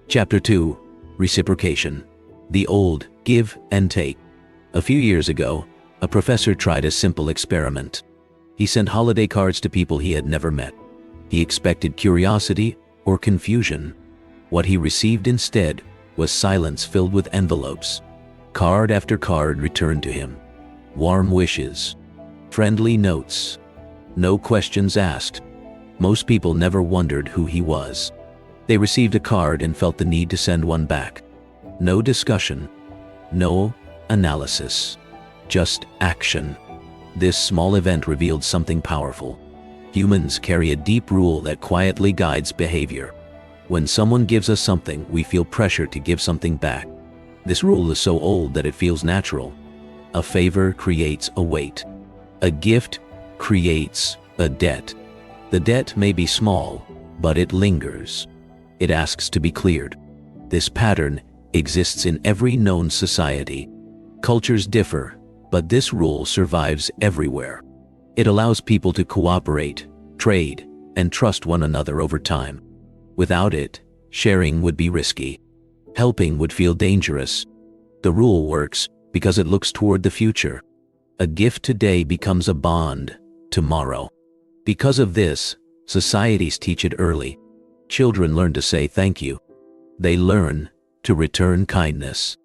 Chapter 2. Reciprocation. The old give and take. A few years ago, a professor tried a simple experiment. He sent holiday cards to people he had never met. He expected curiosity or confusion. What he received instead was silence filled with envelopes. Card after card returned to him. Warm wishes. Friendly notes. No questions asked. Most people never wondered who he was. They received a card and felt the need to send one back. No discussion. No analysis. Just action. This small event revealed something powerful. Humans carry a deep rule that quietly guides behavior. When someone gives us something, we feel pressure to give something back. This rule is so old that it feels natural. A favor creates a weight. A gift creates a debt. The debt may be small, but it lingers. It asks to be cleared. This pattern exists in every known society. Cultures differ, but this rule survives everywhere. It allows people to cooperate, trade, and trust one another over time. Without it, sharing would be risky. Helping would feel dangerous. The rule works because it looks toward the future. A gift today becomes a bond tomorrow. Because of this, societies teach it early. Children learn to say thank you. They learn to return kindness.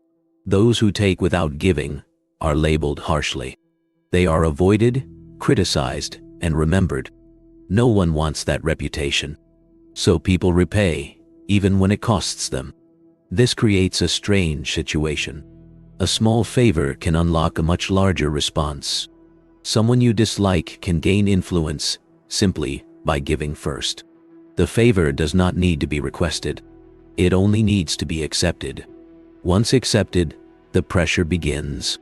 Those who take without giving are labeled harshly. They are avoided, criticized, and remembered. No one wants that reputation. So people repay, even when it costs them. This creates a strange situation. A small favor can unlock a much larger response. Someone you dislike can gain influence simply by giving first. The favor does not need to be requested. It only needs to be accepted. Once accepted, the pressure begins.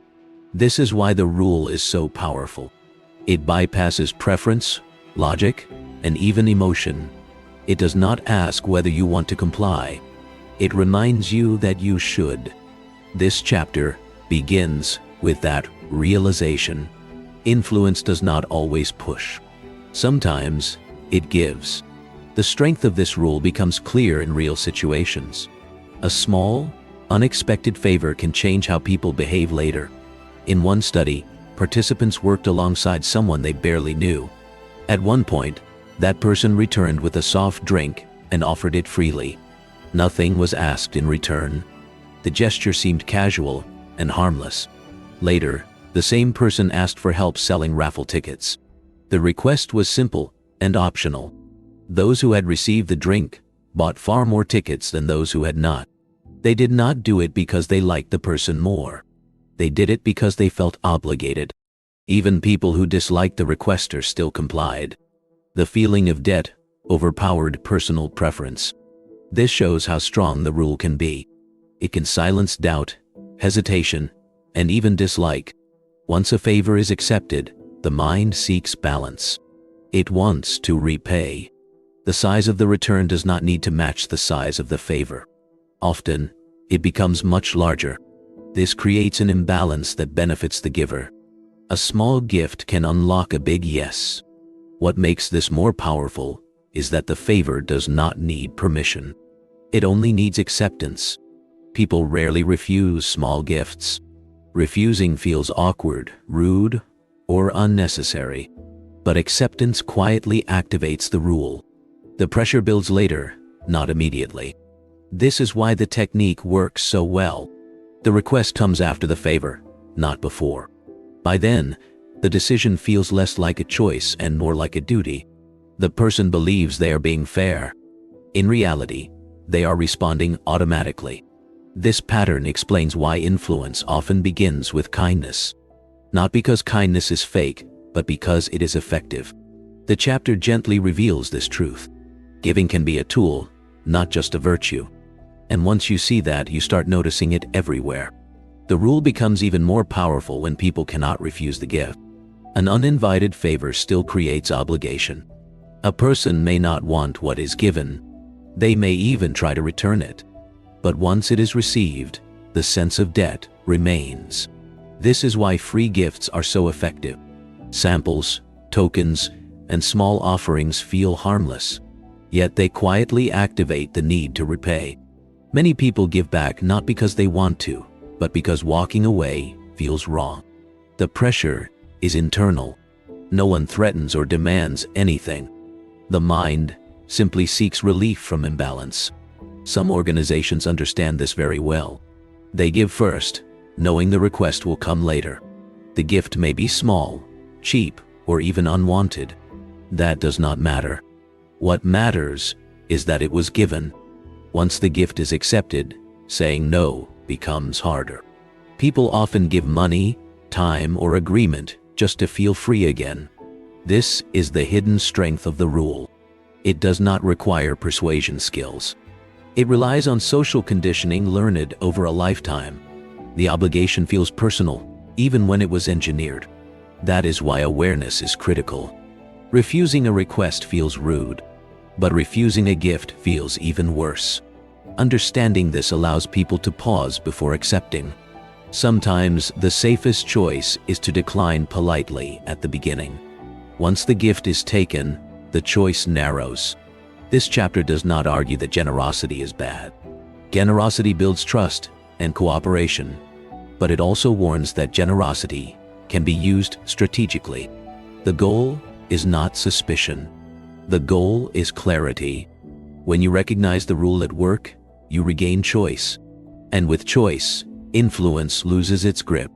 This is why the rule is so powerful. It bypasses preference, logic, and even emotion. It does not ask whether you want to comply. It reminds you that you should. This chapter begins with that realization. Influence does not always push. Sometimes it gives. The strength of this rule becomes clear in real situations. A small, unexpected favor can change how people behave later. In one study, participants worked alongside someone they barely knew. At one point, that person returned with a soft drink and offered it freely. Nothing was asked in return. The gesture seemed casual and harmless. Later, the same person asked for help selling raffle tickets. The request was simple and optional. Those who had received the drink bought far more tickets than those who had not. They did not do it because they liked the person more. They did it because they felt obligated. Even people who disliked the requester still complied. The feeling of debt overpowered personal preference. This shows how strong the rule can be. It can silence doubt, hesitation, and even dislike. Once a favor is accepted, the mind seeks balance. It wants to repay. The size of the return does not need to match the size of the favor. Often, it becomes much larger. This creates an imbalance that benefits the giver. A small gift can unlock a big yes. What makes this more powerful is that the favor does not need permission. It only needs acceptance. People rarely refuse small gifts. Refusing feels awkward, rude, or unnecessary. But acceptance quietly activates the rule. The pressure builds later, not immediately. This is why the technique works so well. The request comes after the favor, not before. By then, the decision feels less like a choice and more like a duty. The person believes they are being fair. In reality, they are responding automatically. This pattern explains why influence often begins with kindness. Not because kindness is fake, but because it is effective. The chapter gently reveals this truth. Giving can be a tool, not just a virtue. And once you see that, you start noticing it everywhere. The rule becomes even more powerful when people cannot refuse the gift. An uninvited favor still creates obligation. A person may not want what is given. They may even try to return it. But once it is received, the sense of debt remains. This is why free gifts are so effective. Samples, tokens, and small offerings feel harmless. Yet they quietly activate the need to repay. Many people give back not because they want to, but because walking away feels wrong. The pressure is internal. No one threatens or demands anything. The mind simply seeks relief from imbalance. Some organizations understand this very well. They give first, knowing the request will come later. The gift may be small, cheap, or even unwanted. That does not matter. What matters is that it was given. Once the gift is accepted, saying no becomes harder. People often give money, time, or agreement just to feel free again. This is the hidden strength of the rule. It does not require persuasion skills. It relies on social conditioning learned over a lifetime. The obligation feels personal, even when it was engineered. That is why awareness is critical. Refusing a request feels rude, but refusing a gift feels even worse. Understanding this allows people to pause before accepting. Sometimes the safest choice is to decline politely at the beginning. Once the gift is taken, the choice narrows. This chapter does not argue that generosity is bad. Generosity builds trust and cooperation, but it also warns that generosity can be used strategically. The goal is not suspicion. The goal is clarity. When you recognize the rule at work, you regain choice. And with choice, influence loses its grip.